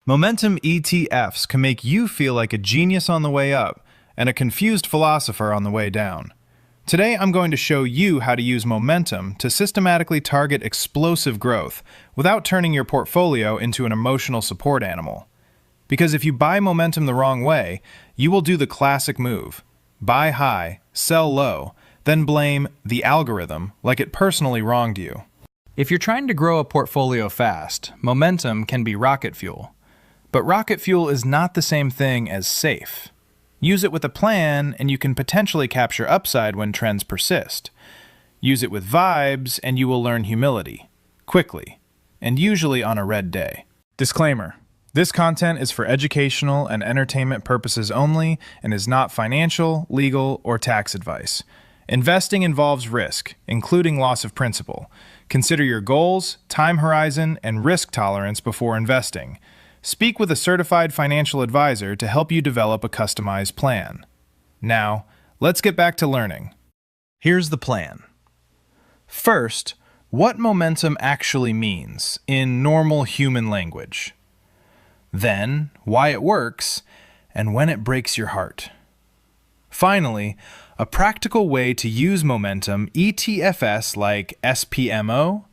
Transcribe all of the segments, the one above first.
Momentum ETFs can make you feel like a genius on the way up and a confused philosopher on the way down. Today, I'm going to show you how to use momentum to systematically target explosive growth without turning your portfolio into an emotional support animal. Because if you buy momentum the wrong way, you will do the classic move: buy high, sell low, then blame the algorithm like it personally wronged you. If you're trying to grow a portfolio fast, momentum can be rocket fuel. But rocket fuel is not the same thing as safe. Use it with a plan, and you can potentially capture upside when trends persist. Use it with vibes, and you will learn humility, quickly, and usually on a red day. Disclaimer: this content is for educational and entertainment purposes only and is not financial, legal, or tax advice. Investing involves risk, including loss of principal. Consider your goals, time horizon, and risk tolerance before investing. Speak with a certified financial advisor to help you develop a customized plan. Now, let's get back to learning. Here's the plan. First, what momentum actually means in normal human language. Then, why it works, and when it breaks your heart. Finally, a practical way to use momentum ETFs like SPMO,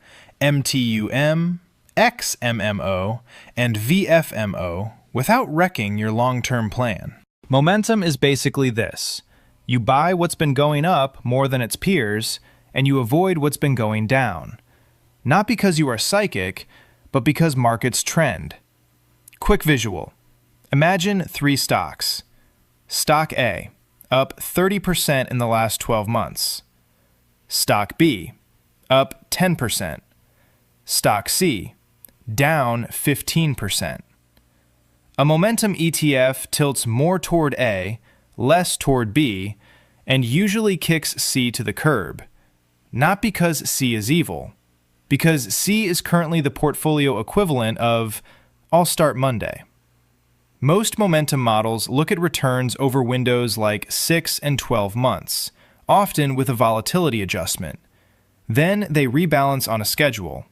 MTUM, XMMO, and VFMO without wrecking your long-term plan. Momentum is basically this: you buy what's been going up more than its peers, and you avoid what's been going down. Not because you are psychic, but because markets trend. Quick visual. Imagine 3 stocks. Stock A, up 30% in the last 12 months. Stock B, up 10%. Stock C, down 15%. A momentum ETF tilts more toward A, less toward B, and usually kicks C to the curb. Not because C is evil, because C is currently the portfolio equivalent of "I'll start Monday." Most momentum models look at returns over windows like 6 and 12 months, often with a volatility adjustment. Then they rebalance on a schedule.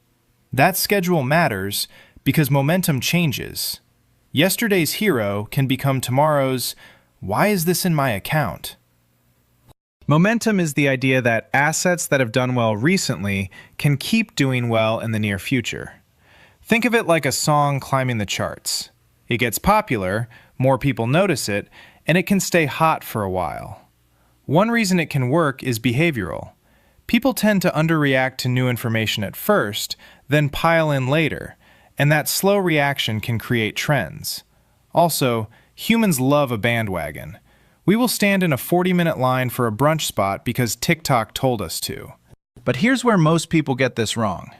That schedule matters because momentum changes. Yesterday's hero can become tomorrow's "why is this in my account?" Momentum is the idea that assets that have done well recently can keep doing well in the near future. Think of it like a song climbing the charts. It gets popular, more people notice it, and it can stay hot for a while. One reason it can work is behavioral. People tend to underreact to new information at first, then pile in later, and that slow reaction can create trends. Also, humans love a bandwagon. We will stand in a 40-minute line for a brunch spot because TikTok told us to. But here's where most people get this wrong.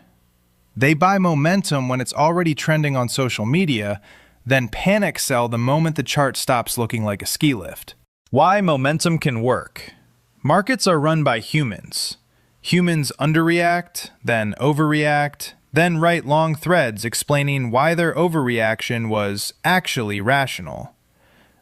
They buy momentum when it's already trending on social media, then panic sell the moment the chart stops looking like a ski lift. Why momentum can work. Markets are run by humans. Humans underreact, then overreact, then write long threads explaining why their overreaction was actually rational.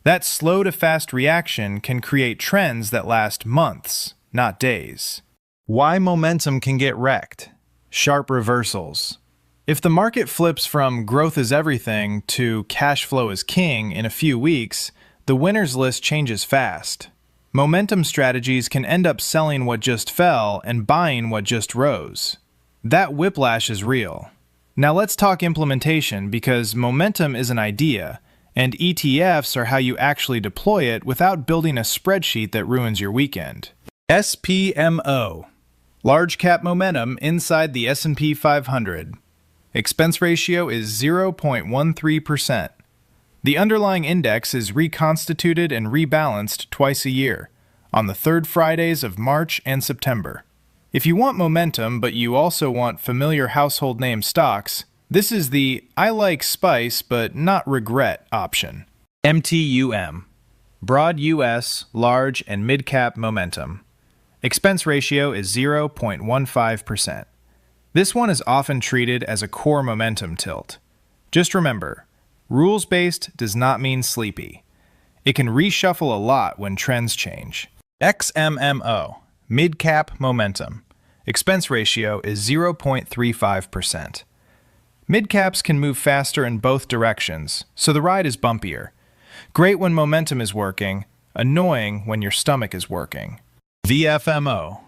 That slow to fast reaction can create trends that last months, not days. Why momentum can get wrecked. Sharp reversals. If the market flips from growth is everything to cash flow is king in a few weeks, the winners list changes fast. Momentum strategies can end up selling what just fell and buying what just rose. That whiplash is real. Now let's talk implementation, because momentum is an idea, and ETFs are how you actually deploy it without building a spreadsheet that ruins your weekend. SPMO. Large cap momentum inside the S&P 500. Expense ratio is 0.13%. The underlying index is reconstituted and rebalanced twice a year, on the 3rd Fridays of March and September. If you want momentum, but you also want familiar household name stocks, this is the "I like spice but not regret" option. MTUM. Broad US, large, and mid-cap momentum. Expense ratio is 0.15%. This one is often treated as a core momentum tilt. Just remember, rules-based does not mean sleepy. It can reshuffle a lot when trends change. XMMO, mid-cap momentum. Expense ratio is 0.35%. Mid-caps can move faster in both directions, so the ride is bumpier. Great when momentum is working, annoying when your stomach is working. VFMO.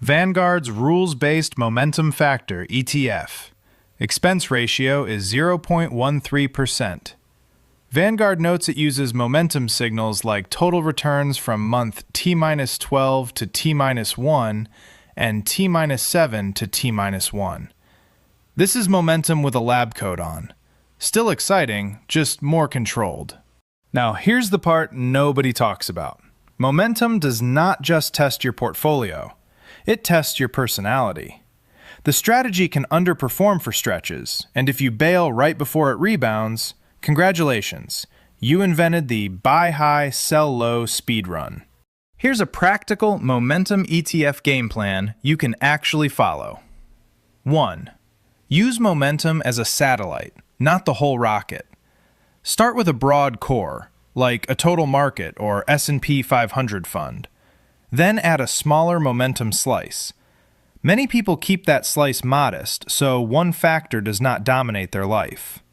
Vanguard's Rules-Based Momentum Factor ETF. Expense ratio is 0.13%. Vanguard notes it uses momentum signals like total returns from month T-12 to T-1 and T-7 to T-1. This is momentum with a lab coat on. Still exciting, just more controlled. Now, here's the part nobody talks about. Momentum does not just test your portfolio. It tests your personality. The strategy can underperform for stretches, and if you bail right before it rebounds, congratulations. You invented the buy high, sell low speed run. Here's a practical momentum ETF game plan you can actually follow. 1. Use momentum as a satellite, not the whole rocket. Start with a broad core, like a total market or S&P 500 fund. Then add a smaller momentum slice. Many people keep that slice modest, so one factor does not dominate their life.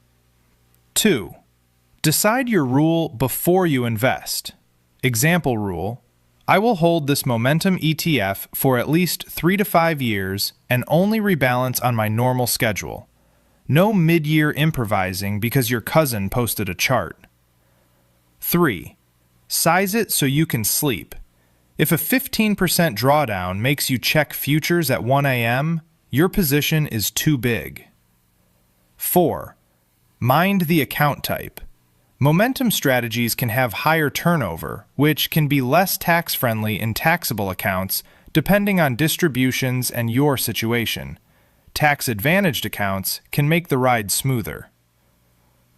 2. Decide your rule before you invest. Example rule: I will hold this momentum ETF for at least 3 to 5 years and only rebalance on my normal schedule. No mid-year improvising because your cousin posted a chart. 3. Size it so you can sleep. If a 15% drawdown makes you check futures at 1 a.m., your position is too big. 4. Mind the account type. Momentum strategies can have higher turnover, which can be less tax-friendly in taxable accounts depending on distributions and your situation. Tax-advantaged accounts can make the ride smoother.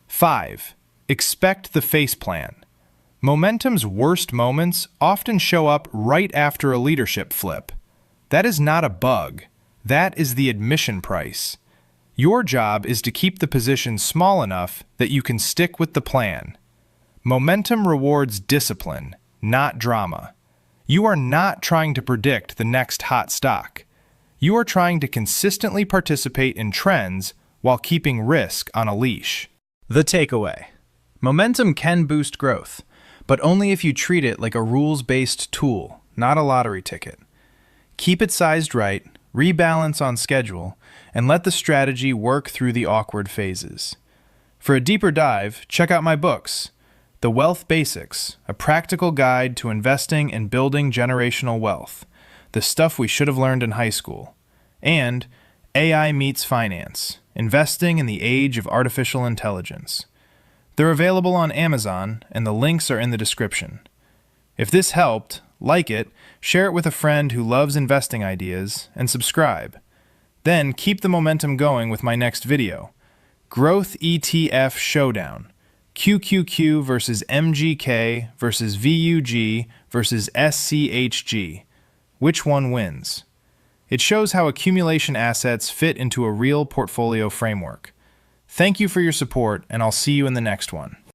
5. Expect the face plan. Momentum's worst moments often show up right after a leadership flip. That is not a bug. That is the admission price. Your job is to keep the position small enough that you can stick with the plan. Momentum rewards discipline, not drama. You are not trying to predict the next hot stock. You are trying to consistently participate in trends while keeping risk on a leash. The takeaway: momentum can boost growth, but only if you treat it like a rules-based tool, not a lottery ticket. Keep it sized right, rebalance on schedule, and let the strategy work through the awkward phases. For a deeper dive, check out my books: The Wealth Basics, a practical guide to investing and building generational wealth, the stuff we should have learned in high school, and AI Meets Finance, Investing in the Age of Artificial Intelligence. They're available on Amazon, and the links are in the description. If this helped, like it, share it with a friend who loves investing ideas, and subscribe. Then keep the momentum going with my next video: Growth ETF Showdown. QQQ versus MGK versus VUG versus SCHG. Which one wins? It shows how accumulation assets fit into a real portfolio framework. Thank you for your support, and I'll see you in the next one.